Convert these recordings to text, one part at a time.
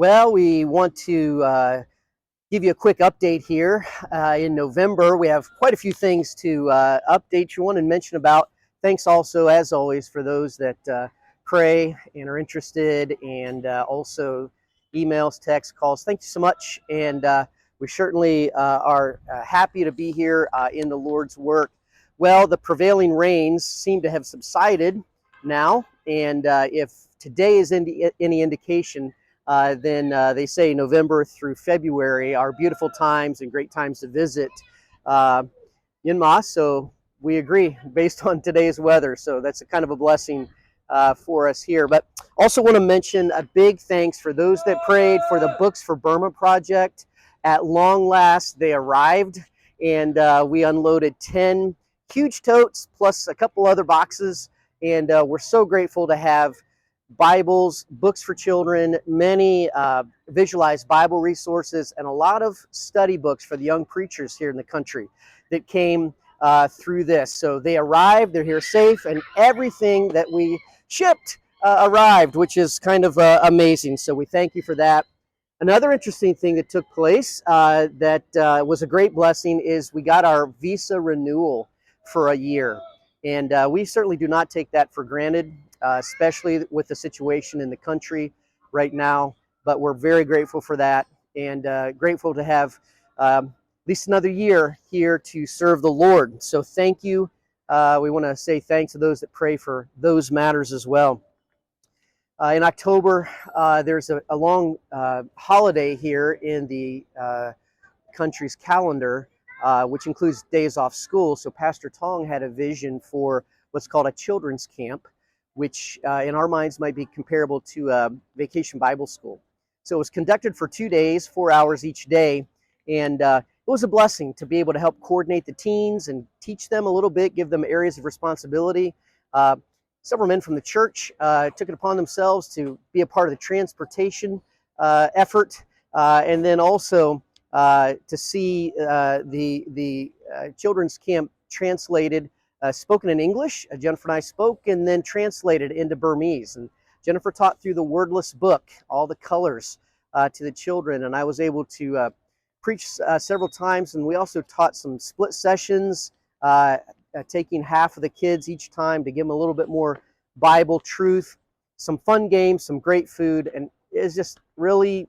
Well, we want to give you a quick update here. In November, we have quite a few things to update you on and mention about. Thanks also, as always, for those that pray and are interested, and also emails, texts, calls. Thank you so much. And we certainly are happy to be here in the Lord's work. Well, the prevailing rains seem to have subsided now. And if today is any indication, then they say November through February are beautiful times and great times to visit Myanmar. So we agree based on today's weather. So that's a kind of a blessing for us here. But also want to mention a big thanks for those that prayed for the Books for Burma project. At long last, they arrived, and we unloaded 10 huge totes plus a couple other boxes. And we're so grateful to have Bibles, books for children, many visualized Bible resources, and a lot of study books for the young preachers here in the country that came through this. So they arrived, they're here safe, and everything that we shipped arrived, which is kind of amazing. So we thank you for that. Another interesting thing that took place that was a great blessing is we got our visa renewal for a year. And we certainly do not take that for granted, especially with the situation in the country right now. But we're very grateful for that, and grateful to have at least another year here to serve the Lord. So thank you. We want to say thanks to those that pray for those matters as well. In October, there's a long holiday here in the country's calendar, which includes days off school. So Pastor Tong had a vision for what's called a children's camp, which in our minds might be comparable to a vacation Bible school. So it was conducted for 2 days, 4 hours each day, and it was a blessing to be able to help coordinate the teens and teach them a little bit, give them areas of responsibility. Several men from the church took it upon themselves to be a part of the transportation effort, and then also to see the children's camp translated, spoken in English. Jennifer and I spoke, and then translated into Burmese. And Jennifer taught through the wordless book, all the colors to the children, and I was able to preach several times. And we also taught some split sessions, taking half of the kids each time to give them a little bit more Bible truth, some fun games, some great food, and it's just really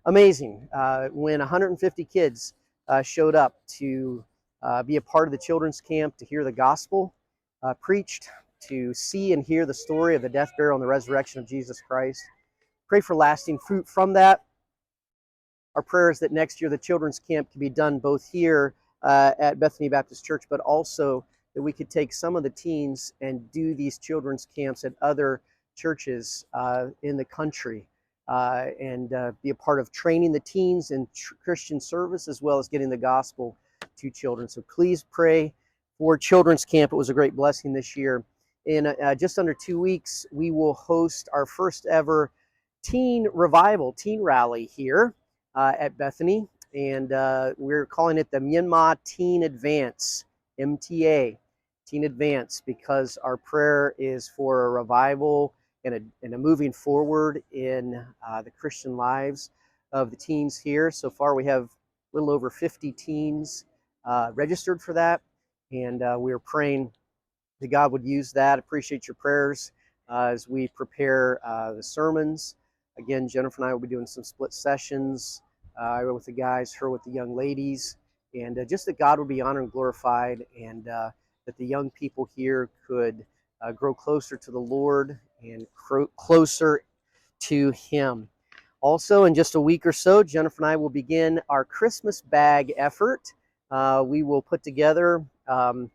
amazing when 150 kids showed up to be a part of the children's camp, to hear the gospel preached, to see and hear the story of the death, burial, and the resurrection of Jesus Christ. Pray for lasting fruit from that. Our prayer is that next year the children's camp can be done both here at Bethany Baptist Church, but also that we could take some of the teens and do these children's camps at other churches in the country, and be a part of training the teens in Christian service, as well as getting the gospel to children. So please pray for children's camp. It was a great blessing this year. In just under 2 weeks, we will host our first ever teen revival, teen rally here at Bethany. And we're calling it the Myanmar Teen Advance, MTA, Teen Advance, because our prayer is for a revival and a moving forward in the Christian lives of the teens here. So far, we have a little over 50 teens registered for that, and we are praying that God would use that. Appreciate your prayers as we prepare the sermons. Again, Jennifer and I will be doing some split sessions. I with the guys, her with the young ladies, and just that God would be honored and glorified, and that the young people here could grow closer to the Lord and closer to Him. Also, in just a week or so, Jennifer and I will begin our Christmas bag effort. We will put together, Lord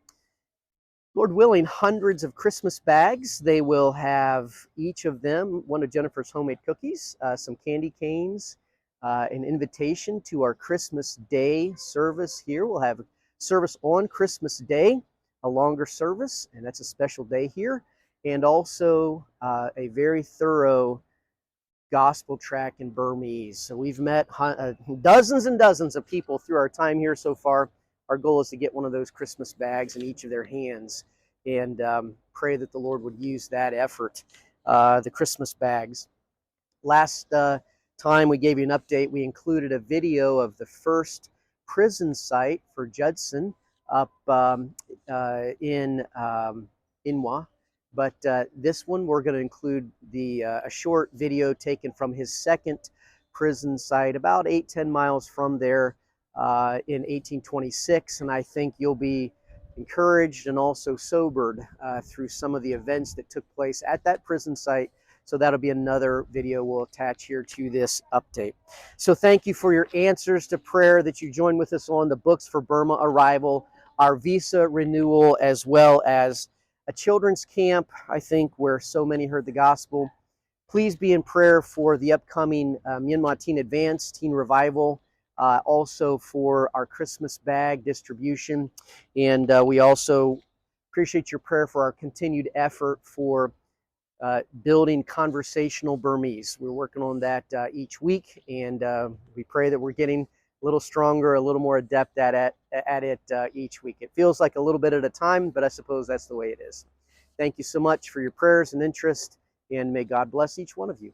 willing, hundreds of Christmas bags. They will have each of them one of Jennifer's homemade cookies, some candy canes, an invitation to our Christmas Day service here. We'll have a service on Christmas Day, a longer service, and that's a special day here, and also a very thorough gospel tract in Burmese. So we've met dozens and dozens of people through our time here so far. Our goal is to get one of those Christmas bags in each of their hands, and pray that the Lord would use that effort, the Christmas bags. Last time we gave you an update, we included a video of the first prison site for Judson up in Inwa. But this one, we're going to include a short video taken from his second prison site about 8-10 miles from there in 1826. And I think you'll be encouraged and also sobered through some of the events that took place at that prison site. So that'll be another video we'll attach here to this update. So thank you for your answers to prayer that you joined with us on, the Books for Burma arrival, our visa renewal, as well as a children's camp, I think, where so many heard the gospel. Please be in prayer for the upcoming Myanmar Teen Advance, Teen Revival, also for our Christmas bag distribution. And we also appreciate your prayer for our continued effort for building conversational Burmese. We're working on that each week, and we pray that we're getting a little stronger, a little more adept at it each week. It feels like a little bit at a time, but I suppose that's the way it is. Thank you so much for your prayers and interest, and may God bless each one of you.